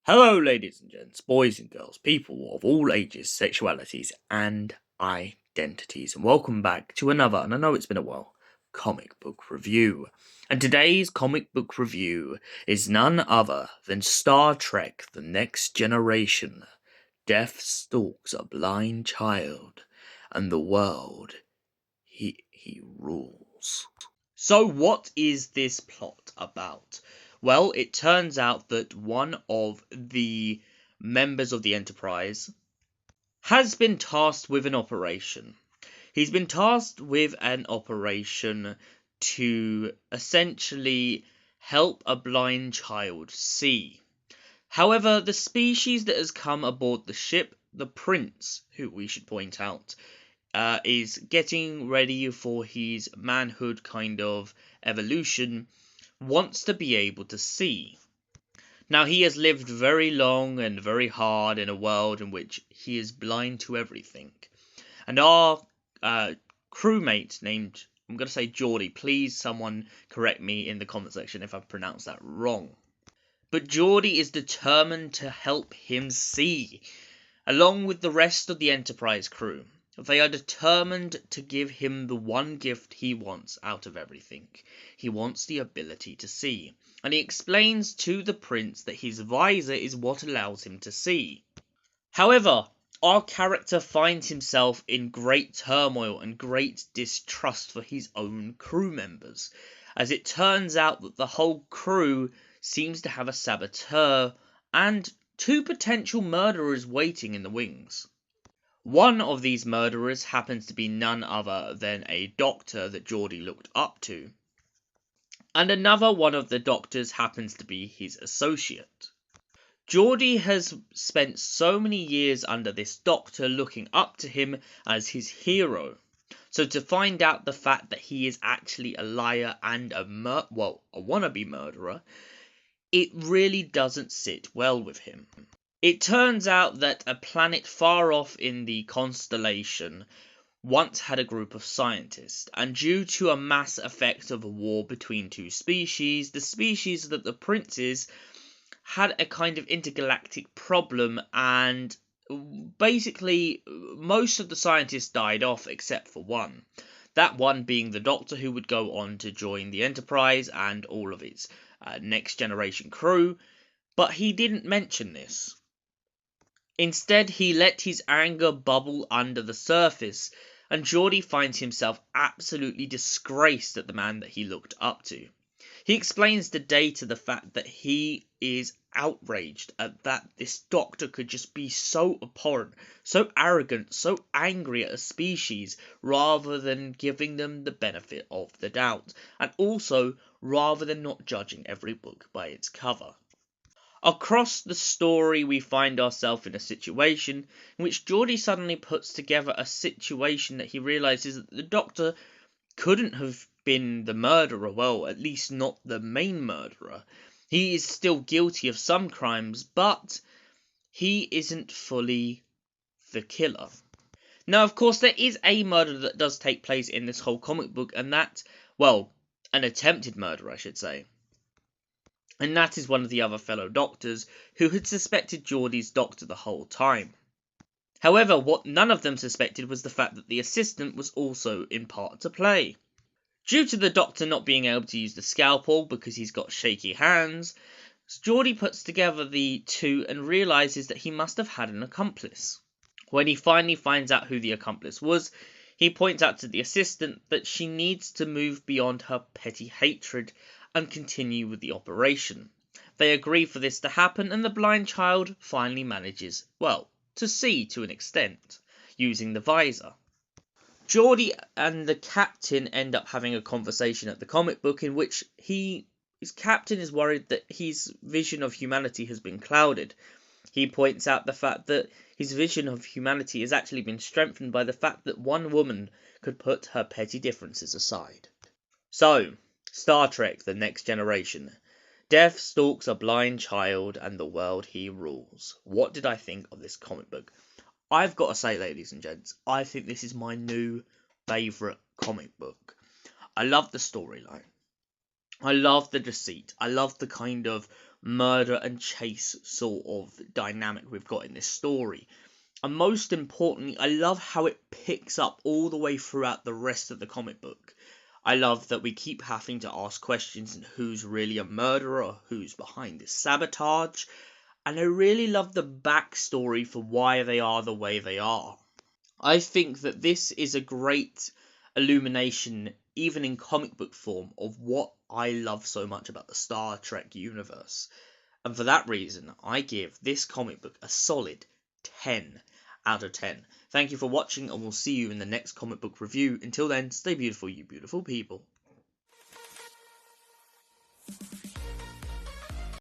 Hello, ladies and gents, boys and girls, people of all ages, sexualities, and identities, and welcome back to another, and I know it's been a while, comic book review. And today's comic book review is none other than Star Trek: The Next Generation. Death stalks a blind child, and the world he rules. So, what is this plot about? Well, it turns out that one of the members of the Enterprise has been tasked with an operation. He's been tasked with an operation to essentially help a blind child see. However, the species that has come aboard the ship, the Prince, who we should point out, is getting ready for his manhood kind of evolution, wants to be able to see. Now, he has lived very long and very hard in a world in which he is blind to everything. And our crewmate named, I'm going to say Geordie, please someone correct me in the comment section if I've pronounced that wrong. But Geordie is determined to help him see, along with the rest of the Enterprise crew. They are determined to give him the one gift he wants out of everything. He wants the ability to see. And he explains to the Prince that his visor is what allows him to see. However, our character finds himself in great turmoil and great distrust for his own crew members, as it turns out that the whole crew seems to have a saboteur and two potential murderers waiting in the wings. One of these murderers happens to be none other than a doctor that Geordie looked up to, and another one of the doctors happens to be his associate. Geordie has spent so many years under this doctor looking up to him as his hero, so to find out the fact that he is actually a liar and a wannabe murderer, it really doesn't sit well with him. It turns out that a planet far off in the constellation once had a group of scientists, and due to a mass effect of a war between two species, the species that the princes had a kind of intergalactic problem, and basically most of the scientists died off except for one. That one being the Doctor, who would go on to join the Enterprise and all of its next generation crew, but he didn't mention this. Instead, he let his anger bubble under the surface, and Geordie finds himself absolutely disgraced at the man that he looked up to. He explains to Data the fact that he is outraged at that this doctor could just be so abhorrent, so arrogant, so angry at a species, rather than giving them the benefit of the doubt, and also rather than not judging every book by its cover. Across the story, we find ourselves in a situation in which Geordie suddenly puts together a situation that he realises that the Doctor couldn't have been the murderer, well, at least not the main murderer. He is still guilty of some crimes, but he isn't fully the killer. Now, of course, there is a murder that does take place in this whole comic book, and that, well, an attempted murder, I should say. And that is one of the other fellow doctors who had suspected Geordie's doctor the whole time. However, what none of them suspected was the fact that the assistant was also in part to play. Due to the doctor not being able to use the scalpel because he's got shaky hands, Geordie puts together the two and realises that he must have had an accomplice. When he finally finds out who the accomplice was, he points out to the assistant that she needs to move beyond her petty hatred and continue with the operation. They agree for this to happen, and the blind child finally manages, well, to see to an extent, using the visor. Geordie and the captain end up having a conversation at the comic book in which his captain is worried that his vision of humanity has been clouded. He points out the fact that his vision of humanity has actually been strengthened by the fact that one woman could put her petty differences aside. So, Star Trek: The Next Generation. Death stalks a blind child and the world he rules. What did I think of this comic book? I've got to say, ladies and gents, I think this is my new favourite comic book. I love the storyline. I love the deceit. I love the kind of murder and chase sort of dynamic we've got in this story. And most importantly, I love how it picks up all the way throughout the rest of the comic book. I love that we keep having to ask questions and who's really a murderer, who's behind this sabotage. And I really love the backstory for why they are the way they are. I think that this is a great illumination, even in comic book form, of what I love so much about the Star Trek universe. And for that reason, I give this comic book a solid 10 out of 10. Thank you for watching, and we'll see you in the next comic book review. Until then, stay beautiful, you beautiful people.